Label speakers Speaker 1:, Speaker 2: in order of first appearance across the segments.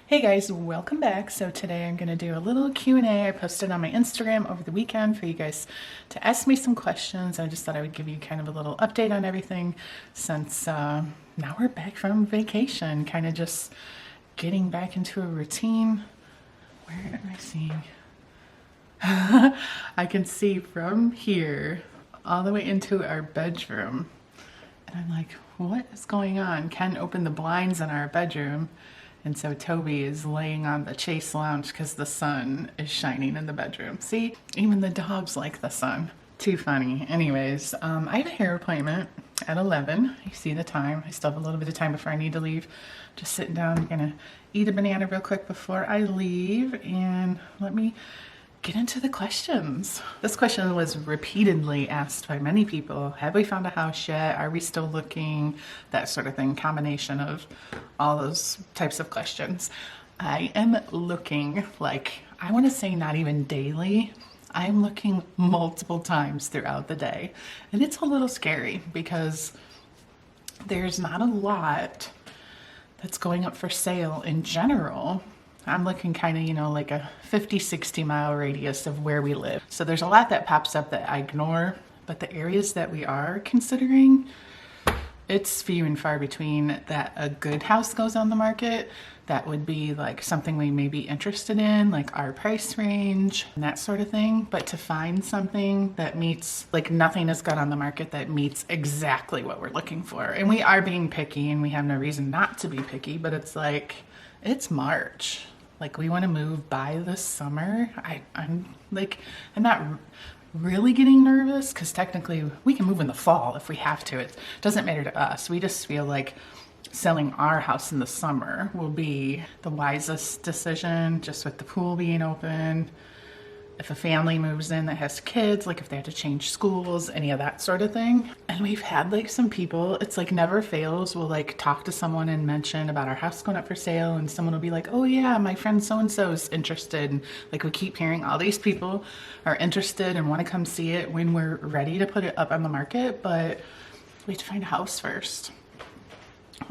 Speaker 1: Hey guys, welcome back. So today I'm going to do a little Q&A I posted on my Instagram over the weekend for you guys to ask me some questions. I just thought I would give you kind of a little update on everything since now we're back from vacation, kind of just getting back into a routine. Where am I seeing? I can see from here all the way into our bedroom. And I'm like, what is going on? Ken opened the blinds in our bedroom. And so Toby is laying on the Chase lounge because the sun is shining in the bedroom. See, even the dogs like the sun. Too funny. Anyways, I have a hair appointment at 11. You see the time. I still have a little bit of time before I need to leave. Just sitting down. I'm gonna eat a banana real quick before I leave, and let me get into the questions. This question was repeatedly asked by many people. Have we found a house yet? Are we still looking? That sort of thing. Combination of all those types of questions. I am looking, like, I want to say not even daily. I'm looking multiple times throughout the day. And it's a little scary because there's not a lot that's going up for sale in general. I'm looking kind of, like a 50-60 mile radius of where we live. So there's a lot that pops up that I ignore, but the areas that we are considering, it's few and far between that a good house goes on the market. That would be like something we may be interested in, like our price range and that sort of thing. But to find something that meets, like nothing has got on the market that meets exactly what we're looking for. And we are being picky and we have no reason not to be picky, but it's like, it's March. Like, we want to move by this summer. I'm not really getting nervous because technically we can move in the fall if we have to. It doesn't matter to us. We just feel like selling our house in the summer will be the wisest decision, just with the pool being open. If a family moves in that has kids, like if they have to change schools, any of that sort of thing. And we've had like some people, it's like never fails, we'll like talk to someone and mention about our house going up for sale, and someone will be like, oh yeah, my friend so-and-so is interested. And like we keep hearing all these people are interested and want to come see it when we're ready to put it up on the market, but we have to find a house first.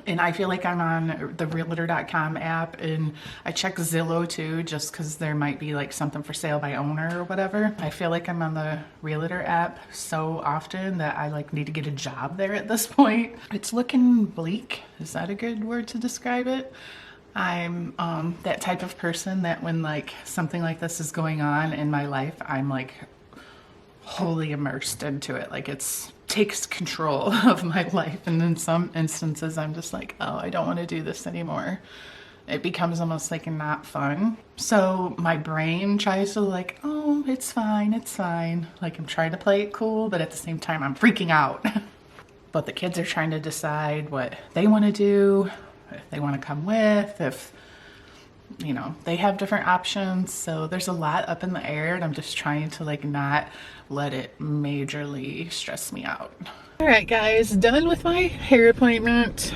Speaker 1: And I feel like I'm on the realtor.com app, and I check Zillow too, just because there might be like something for sale by owner or whatever. I feel like I'm on the realtor app so often that I like need to get a job there at this point. It's looking bleak. Is that a good word to describe it? I'm that type of person that when like something like this is going on in my life, I'm like wholly immersed into it. Like it's takes control of my life, and in some instances I'm just like, oh, I don't want to do this anymore. It becomes almost like not fun. So my brain tries to like, oh, it's fine, like I'm trying to play it cool, but at the same time I'm freaking out. But the kids are trying to decide what they want to do, if they want to come with, if they have different options. So there's a lot up in the air, and I'm just trying to like not let it majorly stress me out. All right, guys, done with my hair appointment.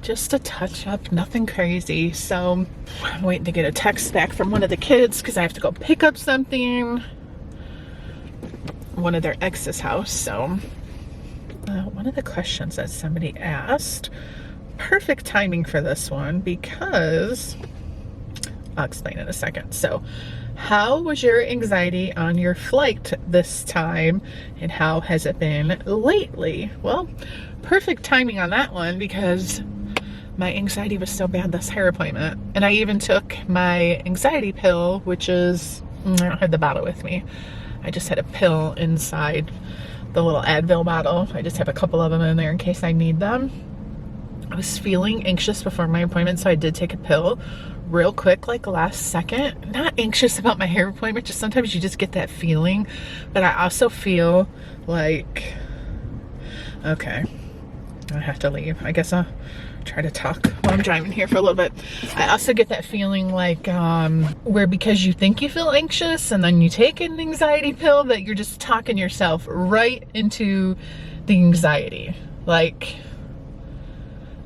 Speaker 1: Just a touch up, nothing crazy. So I'm waiting to get a text back from one of the kids because I have to go pick up something, one of their ex's house. So one of the questions that somebody asked, perfect timing for this one because I'll explain in a second. So how was your anxiety on your flight this time, and how has it been lately? Well, perfect timing on that one because my anxiety was so bad this hair appointment, and I even took my anxiety pill, which is, I don't have the bottle with me. I just had a pill inside the little Advil bottle. I just have a couple of them in there in case I need them. I was feeling anxious before my appointment, so I did take a pill real quick, like last second. Not anxious about my hair appointment, just sometimes you just get that feeling. But I also feel like, okay, I have to leave. I guess I'll try to talk while I'm driving here for a little bit. I also get that feeling like where because you think you feel anxious and then you take an anxiety pill, that you're just talking yourself right into the anxiety. Like,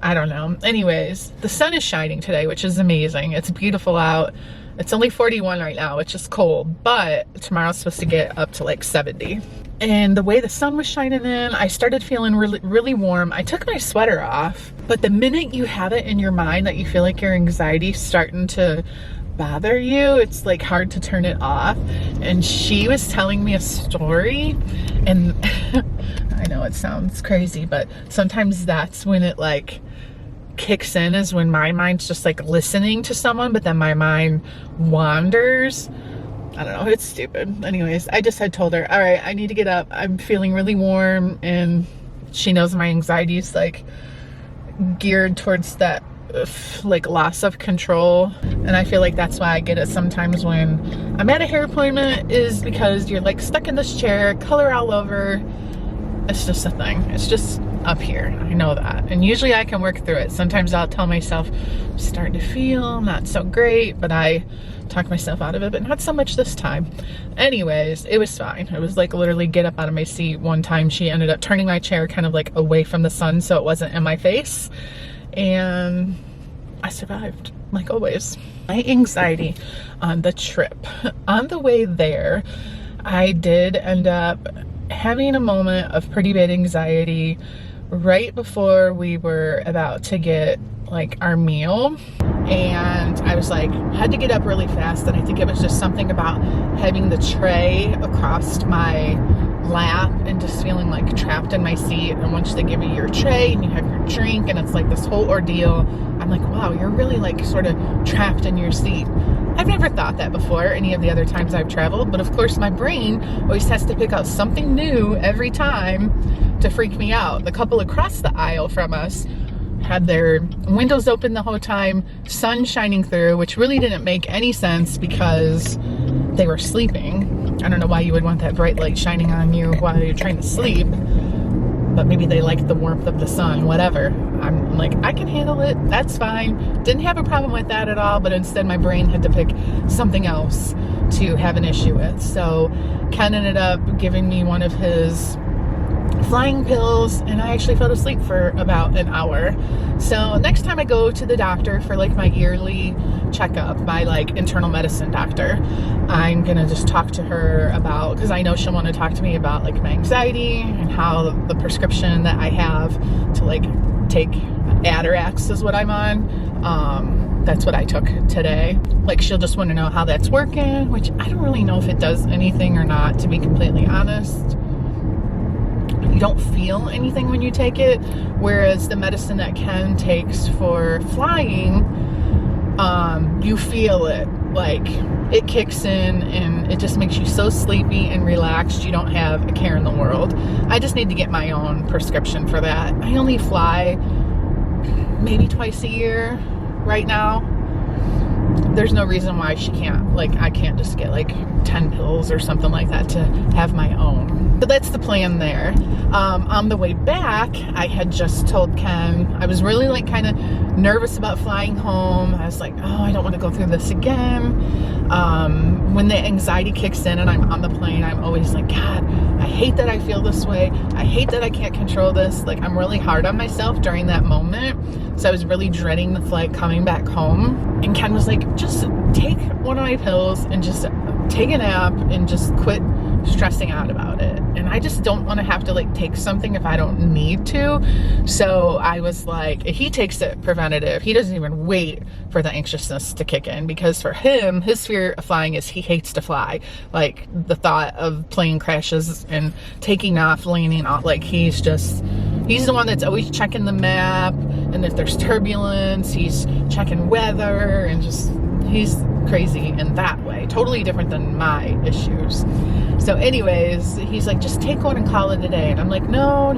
Speaker 1: I don't know. Anyways, the sun is shining today, which is amazing. It's beautiful out. It's only 41 right now, which is cold, but tomorrow's supposed to get up to like 70. And the way the sun was shining in, I started feeling really, really warm. I took my sweater off But the minute you have it in your mind that you feel like your anxiety's starting to bother you, it's like hard to turn it off. And she was telling me a story, and I know it sounds crazy, but sometimes that's when it like kicks in, is when my mind's just like listening to someone, but then my mind wanders. I don't know, it's stupid. Anyways, I just had told her, all right, I need to get up. I'm feeling really warm, and she knows my anxiety is like geared towards that like loss of control, and I feel like that's why I get it sometimes when I'm at a hair appointment, is because you're like stuck in this chair, color all over. It's just a thing. It's just up here. I know that, and usually I can work through it. Sometimes I'll tell myself I'm starting to feel not so great, but I talk myself out of it, but not so much this time. Anyways, it was fine. It was like literally get up out of my seat. One time she ended up turning my chair kind of like away from the sun so it wasn't in my face, and I survived, like always. My anxiety on the trip, on the way there, I did end up having a moment of pretty bad anxiety right before we were about to get like our meal, and I was like, had to get up really fast, and I think it was just something about having the tray across my lap and just feeling like trapped in my seat. And once they give you your tray and you have your drink and it's like this whole ordeal, I'm like, wow, you're really like sort of trapped in your seat. I've never thought that before any of the other times I've traveled, but of course my brain always has to pick out something new every time to freak me out. The couple across the aisle from us had their windows open the whole time, sun shining through, which really didn't make any sense because they were sleeping. I don't know why you would want that bright light shining on you while you're trying to sleep, but maybe they like the warmth of the sun, whatever. I'm like, I can handle it, that's fine. Didn't have a problem with that at all, but instead my brain had to pick something else to have an issue with. So Ken ended up giving me one of his flying pills, and I actually fell asleep for about an hour. So next time I go to the doctor for like my yearly checkup, my like internal medicine doctor, I'm gonna just talk to her about, because I know she'll want to talk to me about like my anxiety and how the prescription that I have to like take Atarax is what I'm on. That's what I took today. Like she'll just want to know how that's working, which I don't really know if it does anything or not, to be completely honest. You don't feel anything when you take it, whereas the medicine that Ken takes for flying, you feel it, like it kicks in and it just makes you so sleepy and relaxed you don't have a care in the world. I just need to get my own prescription for that. I only fly maybe twice a year right now. There's no reason why she can't, like I can't just get like 10 pills or something like that to have my own. So that's the plan there. On the way back, I had just told Ken, I was really like kind of nervous about flying home. I was like, oh, I don't want to go through this again. When the anxiety kicks in and I'm on the plane, I'm always like, God, I hate that I feel this way. I hate that I can't control this. Like I'm really hard on myself during that moment. So I was really dreading the flight coming back home. And Ken was like, just take one of my pills and just take a nap and just quit stressing out about it. And I just don't want to have to like take something if I don't need to. So I was like, he takes it preventative. He doesn't even wait for the anxiousness to kick in, because for him, his fear of flying is he hates to fly. Like the thought of plane crashes and taking off, landing off, like he's the one that's always checking the map, and if there's turbulence, he's checking weather, and just he's crazy in that way. Totally different than my issues. So anyways, he's like, just take one and call it a day. And I'm like, no.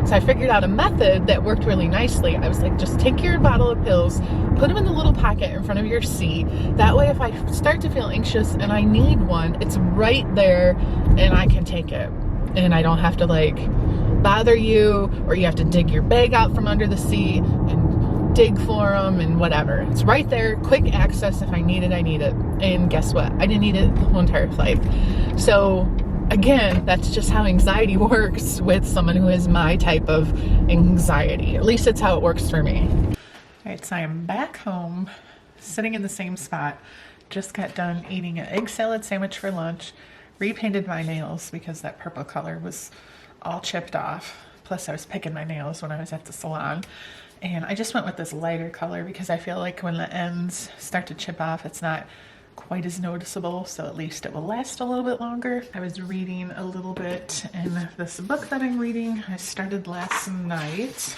Speaker 1: So I figured out a method that worked really nicely. I was like, just take your bottle of pills, put them in the little pocket in front of your seat. That way, if I start to feel anxious and I need one, it's right there and I can take it. And I don't have to like bother you, or you have to dig your bag out from under the seat and dig for them and whatever. It's right there, quick access. If I need it, I need it. And guess what? I didn't need it the whole entire flight. So again, that's just how anxiety works with someone who has my type of anxiety. At least it's how it works for me. All right, so I am back home, sitting in the same spot. Just got done eating an egg salad sandwich for lunch, repainted my nails because that purple color was all chipped off. Plus I was picking my nails when I was at the salon. And I just went with this lighter color because I feel like when the ends start to chip off, it's not quite as noticeable, so at least it will last a little bit longer. I was reading a little bit in this book that I'm reading. I started last night,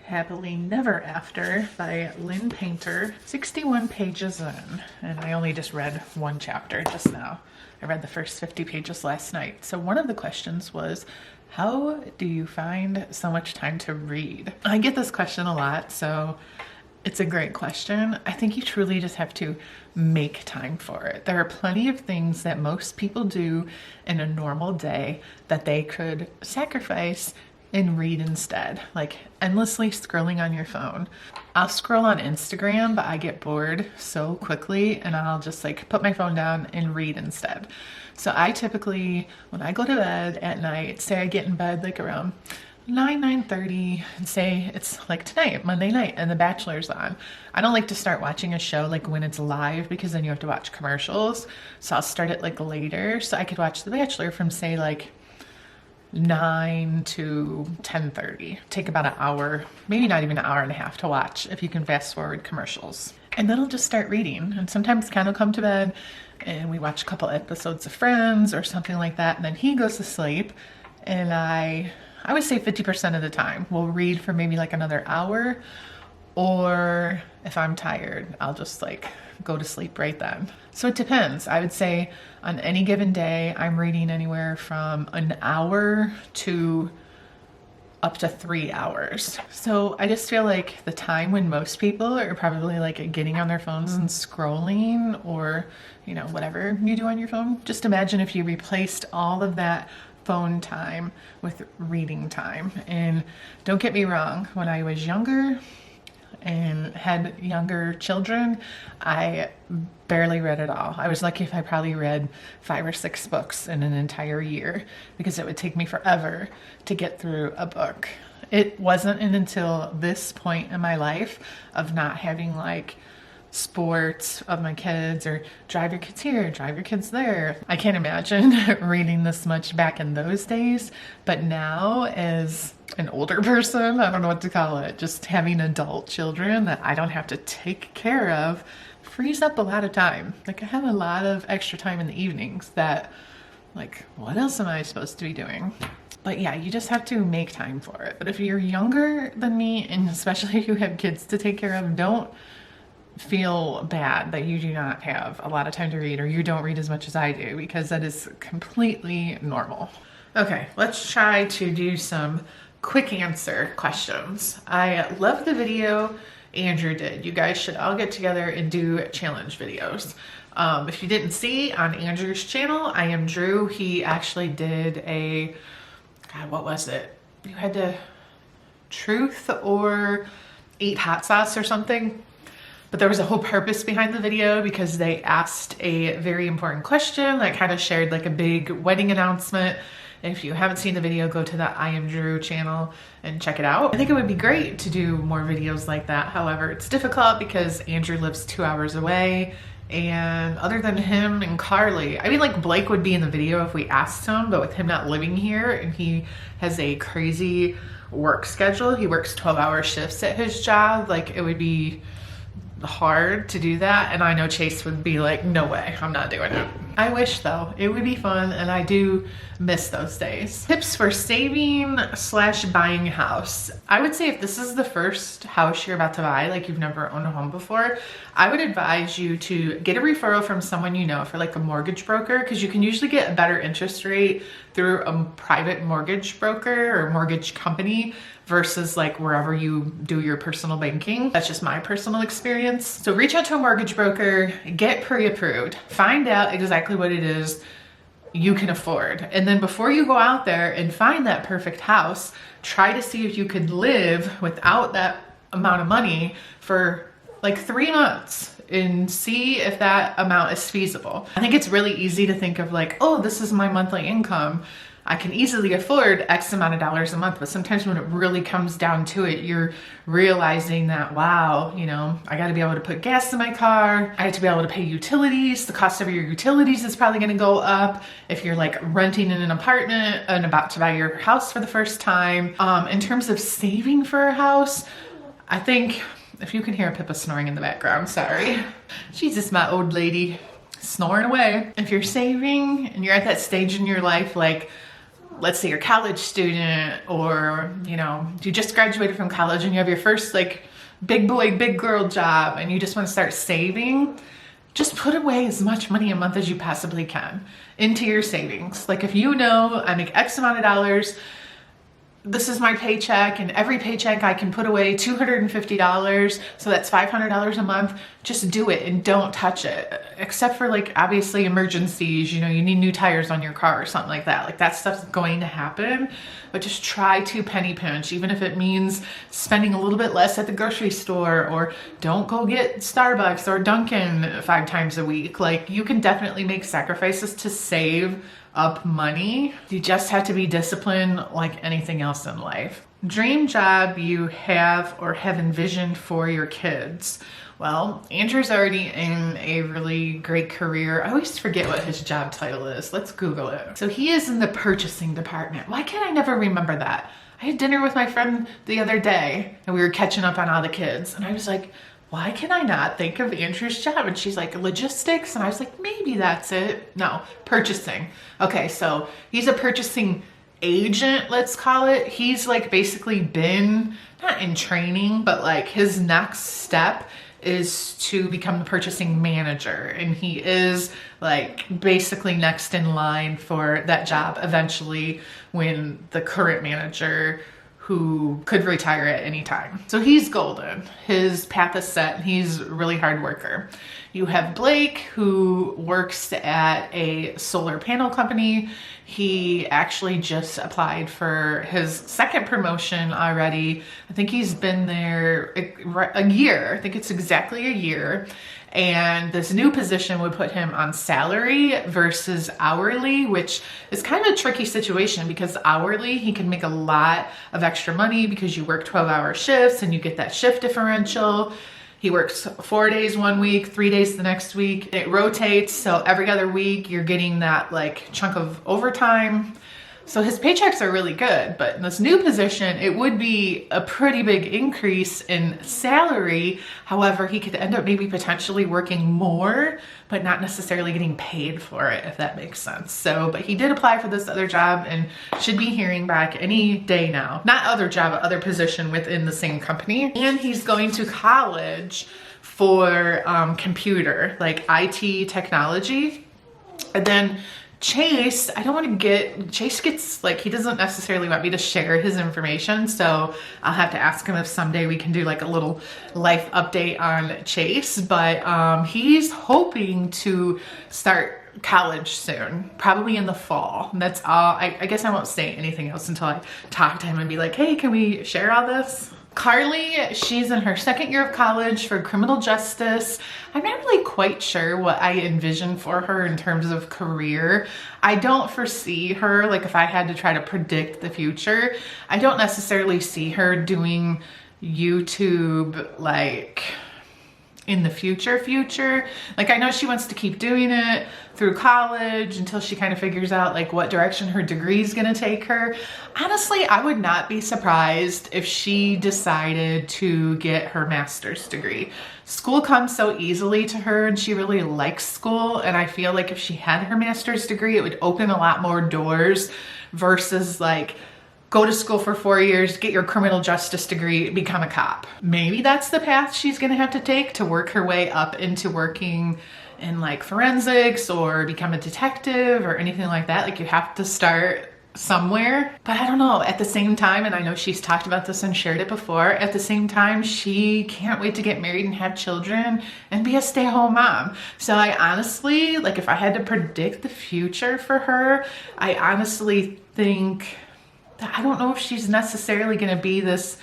Speaker 1: Happily Never After by Lynn Painter. 61 pages in, and I only just read one chapter just now. I read the first 50 pages last night. So one of the questions was, how do you find so much time to read? I get this question a lot, so it's a great question. I think you truly just have to make time for it. There are plenty of things that most people do in a normal day that they could sacrifice and read instead, like endlessly scrolling on your phone. I'll scroll on Instagram, but I get bored so quickly and I'll just like put my phone down and read instead. So I typically, when I go to bed at night, say I get in bed like around 9:30, and say it's like tonight, Monday night, and The Bachelor's on. I don't like to start watching a show like when it's live because then you have to watch commercials. So I'll start it like later, so I could watch The Bachelor from say like 9 to 10:30. Take about an hour, maybe not even an hour and a half to watch if you can fast forward commercials. And then I'll just start reading. And sometimes Ken will come to bed and we watch a couple episodes of Friends or something like that. And then he goes to sleep, and I would say 50% of the time we'll read for maybe like another hour, or if I'm tired, I'll just like go to sleep right then. So it depends. I would say on any given day, I'm reading anywhere from an hour to up to 3 hours. So I just feel like the time when most people are probably like getting on their phones and scrolling, or, you know, whatever you do on your phone. Just imagine if you replaced all of that phone time with reading time. And don't get me wrong, when I was younger and had younger children, I barely read at all. I was lucky if I probably read 5 or 6 books in an entire year, because it would take me forever to get through a book. It wasn't until this point in my life of not having like sports of my kids, or drive your kids here, drive your kids there. I can't imagine reading this much back in those days, but now as an older person, I don't know what to call it, just having adult children that I don't have to take care of frees up a lot of time. Like I have a lot of extra time in the evenings that, like, what else am I supposed to be doing? But yeah, you just have to make time for it. But if you're younger than me, and especially if you have kids to take care of, don't feel bad that you do not have a lot of time to read, or you don't read as much as I do, because that is completely normal. Okay, let's try to do some quick answer questions. I love the video Andrew did. You guys should all get together and do challenge videos. If you didn't see on Andrew's channel, I Am Drew, he actually did a, God, what was it? You had to truth or eat hot sauce or something. But there was a whole purpose behind the video, because they asked a very important question that kind of shared like a big wedding announcement. If you haven't seen the video, go to the I Am Drew channel and check it out. I think it would be great to do more videos like that. However, it's difficult because Andrew lives 2 hours away, and other than him and Carly, I mean, like Blake would be in the video if we asked him, but with him not living here and he has a crazy work schedule, he works 12-hour shifts at his job, like it would be hard to do that. And I know Chase would be like, no way, I'm not doing it. I wish though, it would be fun, and I do miss those days. Tips for saving / buying a house. I would say if this is the first house you're about to buy, like you've never owned a home before, I would advise you to get a referral from someone you know, for like a mortgage broker, because you can usually get a better interest rate through a private mortgage broker or mortgage company versus like wherever you do your personal banking. That's just my personal experience. So reach out to a mortgage broker, get pre-approved, find out exactly what it is you can afford. And then before you go out there and find that perfect house, try to see if you could live without that amount of money for like 3 months and see if that amount is feasible. I think it's really easy to think of like, oh, this is my monthly income, I can easily afford X amount of dollars a month. But sometimes when it really comes down to it, you're realizing that, wow, you know, I got to be able to put gas in my car. I have to be able to pay utilities. The cost of your utilities is probably going to go up if you're like renting in an apartment and about to buy your house for the first time. In terms of saving for a house, I think, if you can hear Pippa snoring in the background, sorry. She's just my old lady snoring away. If you're saving and you're at that stage in your life, like, let's say you're a college student, or, you know, you just graduated from college and you have your first like big boy, big girl job and you just want to start saving, just put away as much money a month as you possibly can into your savings. Like if you know I make X amount of dollars, this is my paycheck, and every paycheck I can put away $250, so that's $500 a month. Just do it and don't touch it, except for like obviously emergencies, you know, you need new tires on your car or something like that. Like that stuff's going to happen, but just try to penny pinch, even if it means spending a little bit less at the grocery store, or don't go get Starbucks or Dunkin' 5 times a week. Like you can definitely make sacrifices to save up money. You just have to be disciplined like anything else in life. Dream job you have or have envisioned for your kids. Well, Andrew's already in a really great career. I always forget what his job title is. Let's Google it. So he is in the purchasing department. Why can't I never remember that? I had dinner with my friend the other day and we were catching up on all the kids, and I was like, why can I not think of Andrew's job? And she's like, logistics? And I was like, maybe that's it. No, purchasing. Okay, so he's a purchasing agent, let's call it. He's like basically been, not in training, but like his next step is to become the purchasing manager. And he is like basically next in line for that job eventually, when the current manager, who could retire at any time. So he's golden. His path is set, and he's a really hard worker. You have Blake, who works at a solar panel company. He actually just applied for his second promotion already. I think he's been there a year. I think it's exactly a year. And this new position would put him on salary versus hourly, which is kind of a tricky situation, because hourly, he can make a lot of extra money because you work 12-hour shifts and you get that shift differential. He works 4 days one week, 3 days the next week. It rotates, so every other week you're getting that like chunk of overtime. So his paychecks are really good, but in this new position, it would be a pretty big increase in salary. However, he could end up maybe potentially working more, but not necessarily getting paid for it, if that makes sense. So, but he did apply for this other job and should be hearing back any day now. Not other job, but other position within the same company. And he's going to college for computer, like IT technology. And then Chase, I don't want to get, Chase gets like, he doesn't necessarily want me to share his information, so I'll have to ask him if someday we can do like a little life update on Chase, but he's hoping to start college soon, probably in the fall. That's all. I guess I won't say anything else until I talk to him and be like, hey, can we share all this? Carly, she's in her second year of college for criminal justice. I'm not really quite sure what I envision for her in terms of career. I don't foresee her, like if I had to try to predict the future, I don't necessarily see her doing YouTube like in the future. Like I know she wants to keep doing it through college until she kind of figures out like what direction her degree is going to take her. Honestly, I would not be surprised if she decided to get her master's degree. School comes so easily to her and she really likes school, and I feel like if she had her master's degree, it would open a lot more doors versus like go to school for 4 years, get your criminal justice degree, become a cop. Maybe that's the path she's gonna have to take to work her way up into working in like forensics or become a detective or anything like that. Like you have to start somewhere. But I don't know, at the same time, and I know she's talked about this and shared it before, at the same time, she can't wait to get married and have children and be a stay-at-home mom. So I honestly, like if I had to predict the future for her, I honestly think, I don't know if she's necessarily going to be this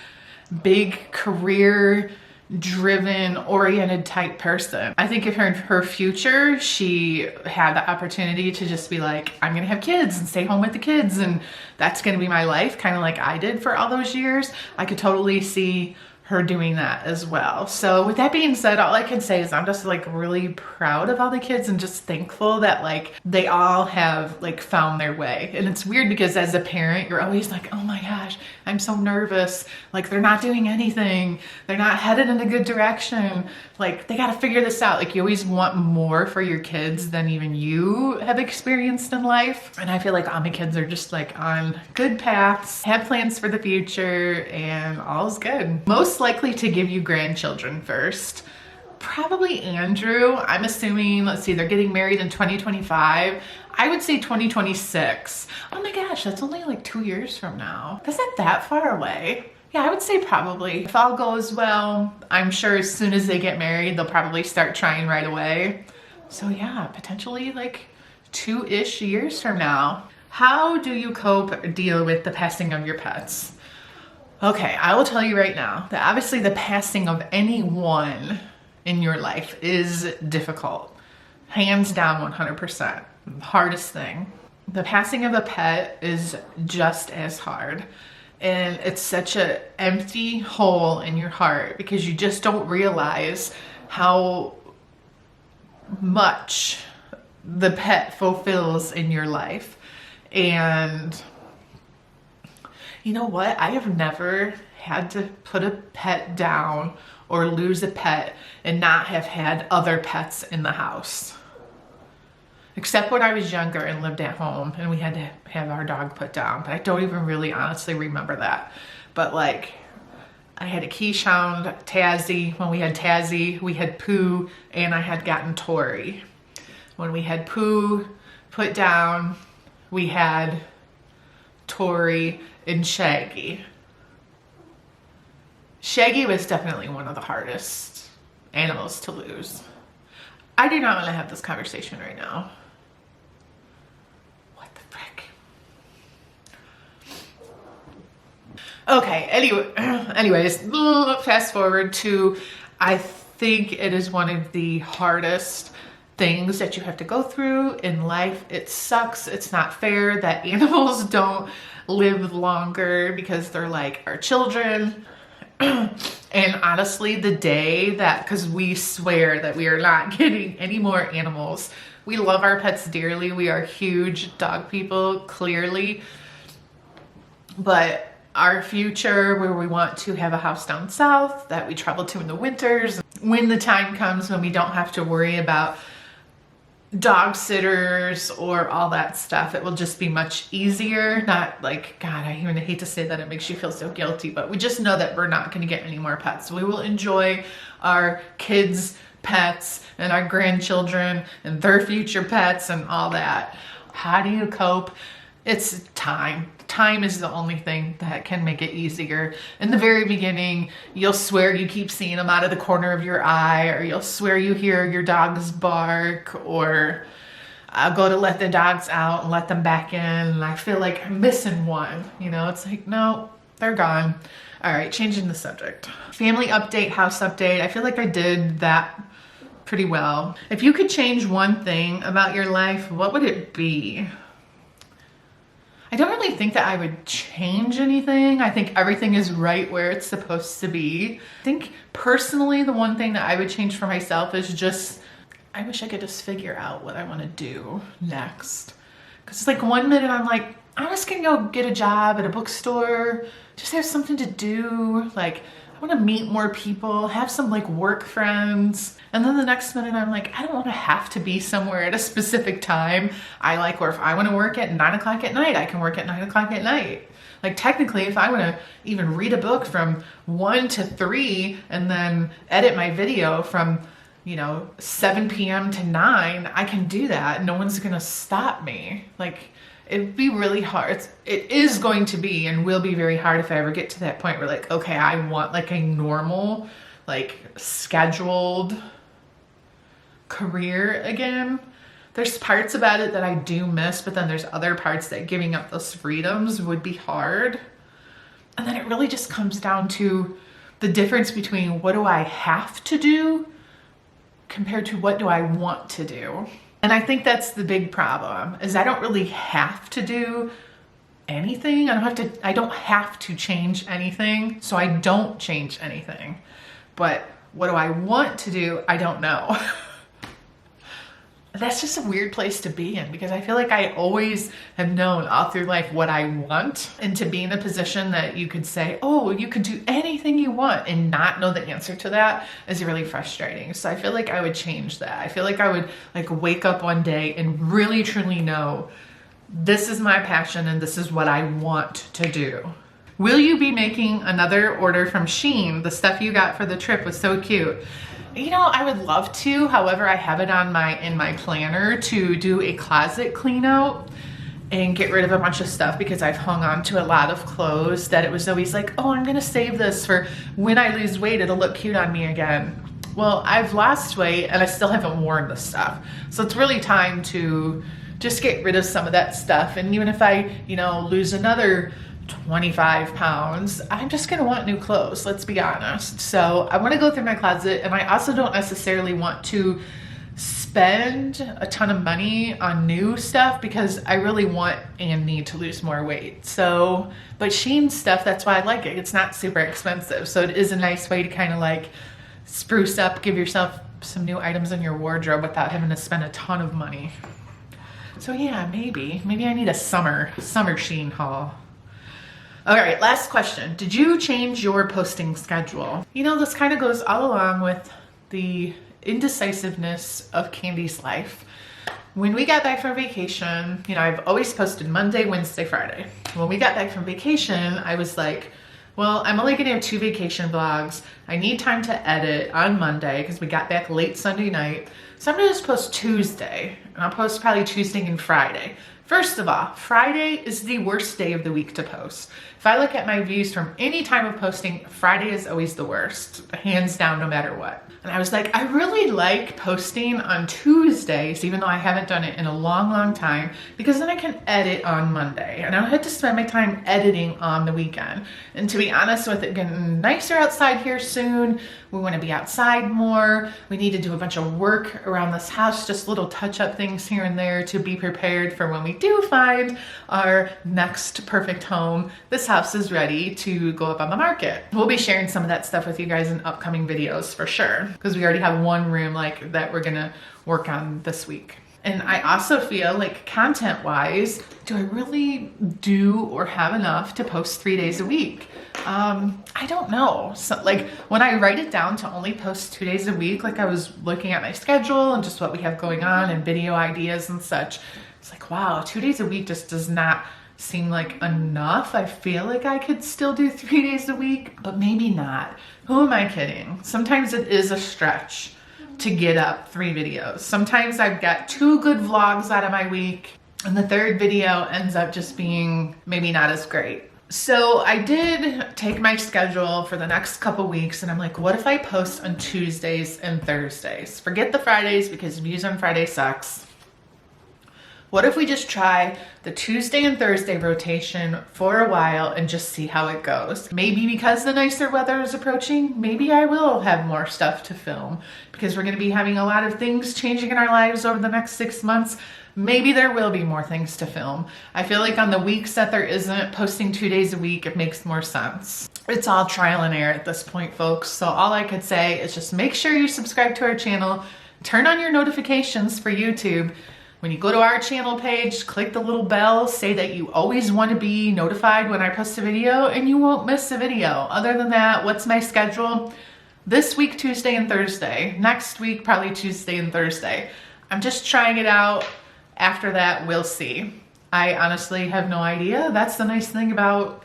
Speaker 1: big career driven oriented type person. I think if her future, she had the opportunity to just be like, I'm going to have kids and stay home with the kids, and that's going to be my life, kind of like I did for all those years. I could totally see her doing that as well. So with that being said, all I can say is I'm just like really proud of all the kids and just thankful that like they all have like found their way. And it's weird because as a parent, you're always like, oh my gosh, I'm so nervous. Like they're not doing anything. They're not headed in a good direction. Like they got to figure this out. Like you always want more for your kids than even you have experienced in life. And I feel like all my kids are just like on good paths, have plans for the future, and all's good. Most likely to give you grandchildren first. Probably Andrew. I'm assuming, let's see, they're getting married in 2025. I would say 2026. Oh my gosh, that's only like 2 years from now. That's not that far away. Yeah, I would say probably. If all goes well, I'm sure as soon as they get married, they'll probably start trying right away. So yeah, potentially like 2-ish years from now. How do you cope or deal with the passing of your pets? Okay, I will tell you right now that obviously the passing of anyone in your life is difficult. Hands down 100%. Hardest thing. The passing of a pet is just as hard. And it's such an empty hole in your heart because you just don't realize how much the pet fulfills in your life. And you know what? I have never had to put a pet down or lose a pet and not have had other pets in the house. Except when I was younger and lived at home and we had to have our dog put down. But I don't even really honestly remember that. But like, I had a Keyshound, Tazzy. When we had Tazzy, we had Pooh, and I had gotten Tori. When we had Pooh put down, we had Tori and Shaggy. Shaggy was definitely one of the hardest animals to lose. I do not want to have this conversation right now. What the frick? Okay, anyways, fast forward to, I think it is one of the hardest things that you have to go through in life. It sucks. It's not fair that animals don't live longer because they're like our children. And honestly, the day that, because we swear that we are not getting any more animals. We love our pets dearly. We are huge dog people, clearly. But our future, where we want to have a house down south that we travel to in the winters, when the time comes when we don't have to worry about dog sitters or all that stuff, it will just be much easier. Not like, God, I even hate to say that, it makes you feel so guilty, but we just know that we're not going to get any more pets. We will enjoy our kids' pets and our grandchildren and their future pets and all that. How do you cope? It's time. Time is the only thing that can make it easier. In the very beginning, you'll swear you keep seeing them out of the corner of your eye, or you'll swear you hear your dogs bark, or I'll go to let the dogs out and let them back in, and I feel like I'm missing one. You know, it's like, no, they're gone. All right, changing the subject. Family update, house update. I feel like I did that pretty well. If you could change one thing about your life, what would it be? I don't really think that I would change anything. I think everything is right where it's supposed to be. I think personally, the one thing that I would change for myself is just, I wish I could just figure out what I want to do next. Because it's like one minute I'm like, I'm just gonna go get a job at a bookstore, just have something to do. Like, I want to meet more people, have some like work friends. And then the next minute I'm like, I don't want to have to be somewhere at a specific time. I like, or if I want to work at 9 o'clock at night, I can work at 9 o'clock at night. Like technically, if I want to even read a book from 1 to 3 and then edit my video from, you know, 7 p.m. to 9, I can do that. No one's going to stop me. Like, it'd be really hard. It is going to be and will be very hard if I ever get to that point where like, okay, I want like a normal, like scheduled career again. There's parts about it that I do miss, but then there's other parts that giving up those freedoms would be hard. And then it really just comes down to the difference between what do I have to do compared to what do I want to do. And I think that's the big problem, is I don't really have to do anything. I don't have to change anything, so I don't change anything. But what do I want to do? I don't know. That's just a weird place to be in, because I feel like I always have known all through life what I want, and to be in a position that you could say, oh, you could do anything you want and not know the answer to that is really frustrating. So I feel like I would change that. I feel like I would like wake up one day and really truly know this is my passion and this is what I want to do. Will you be making another order from Shein? The stuff you got for the trip was so cute. You know, I would love to. However, I have it on in my planner to do a closet clean out and get rid of a bunch of stuff, because I've hung on to a lot of clothes that it was always like, oh, I'm gonna save this for when I lose weight, it'll look cute on me again. Well, I've lost weight and I still haven't worn the stuff. So it's really time to just get rid of some of that stuff. And even if I, you know, lose another 25 pounds, I'm just gonna want new clothes, let's be honest. So I wanna go through my closet, and I also don't necessarily want to spend a ton of money on new stuff because I really want and need to lose more weight. So, but Shein stuff, that's why I like it. It's not super expensive. So it is a nice way to kind of like spruce up, give yourself some new items in your wardrobe without having to spend a ton of money. So yeah, maybe I need a summer Shein haul. All right, last question. Did you change your posting schedule? You know, this kind of goes all along with the indecisiveness of Candi's life. When we got back from vacation, you know, I've always posted Monday, Wednesday, Friday. When we got back from vacation, I was like, well, I'm only gonna have 2 vacation vlogs. I need time to edit on Monday because we got back late Sunday night. So I'm gonna just post Tuesday, and I'll post probably Tuesday and Friday. First of all, Friday is the worst day of the week to post. If I look at my views from any time of posting, Friday is always the worst, hands down, no matter what. And I was like, I really like posting on Tuesdays, even though I haven't done it in a long, long time, because then I can edit on Monday and I don't have to spend my time editing on the weekend. And to be honest, with it getting nicer outside here soon, we want to be outside more. We need to do a bunch of work around this house, just little touch-up things here and there to be prepared for when we do find our next perfect home. This house is ready to go up on the market. We'll be sharing some of that stuff with you guys in upcoming videos for sure, because we already have one room like that we're gonna work on this week. And I also feel like content-wise, do I really do or have enough to post 3 days a week? I don't know. So, like, when I write it down to only post 2 days a week, like I was looking at my schedule and just what we have going on and video ideas and such, it's like, wow, 2 days a week just does not seem like enough. I feel like I could still do 3 days a week, but maybe not. Who am I kidding? Sometimes it is a stretch to get up 3 videos. Sometimes I've got 2 good vlogs out of my week, and the 3rd video ends up just being maybe not as great. So I did take my schedule for the next couple weeks, and I'm like, what if I post on Tuesdays and Thursdays? Forget the Fridays, because views on Friday sucks. What if we just try the Tuesday and Thursday rotation for a while and just see how it goes? Maybe because the nicer weather is approaching, maybe I will have more stuff to film, because we're gonna be having a lot of things changing in our lives over the next 6 months. Maybe there will be more things to film. I feel like on the weeks that there isn't, posting 2 days a week, it makes more sense. It's all trial and error at this point, folks. So all I could say is just make sure you subscribe to our channel, turn on your notifications for YouTube. When you go to our channel page, click the little bell, say that you always want to be notified when I post a video, and you won't miss a video. Other than that, what's my schedule? This week, Tuesday and Thursday. Next week, probably Tuesday and Thursday. I'm just trying it out. After that, we'll see. I honestly have no idea. That's the nice thing about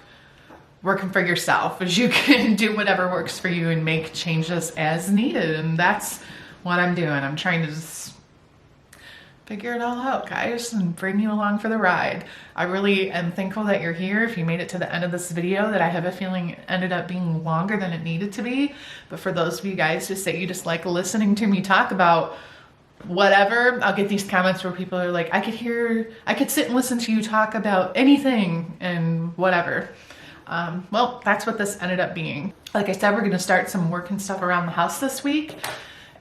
Speaker 1: working for yourself, is you can do whatever works for you and make changes as needed. And that's what I'm doing. I'm trying to just figure it all out, guys, and bring you along for the ride. I really am thankful that you're here. If you made it to the end of this video, that I have a feeling it ended up being longer than it needed to be. But for those of you guys who say you just like listening to me talk about whatever, I'll get these comments where people are like, I could sit and listen to you talk about anything and whatever. Well, that's what this ended up being. Like I said, we're gonna start some work and stuff around the house this week.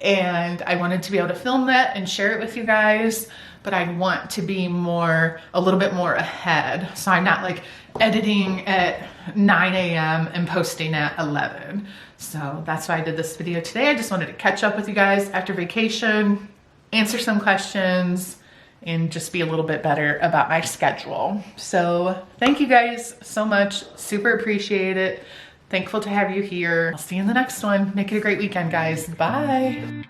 Speaker 1: and I wanted to be able to film that and share it with you guys, but I want to be a little bit more ahead. So I'm not like editing at 9 a.m. and posting at 11. So that's why I did this video today. I just wanted to catch up with you guys after vacation, answer some questions, and just be a little bit better about my schedule. So thank you guys so much. Super appreciate it. Thankful to have you here. I'll see you in the next one. Make it a great weekend, guys. Bye.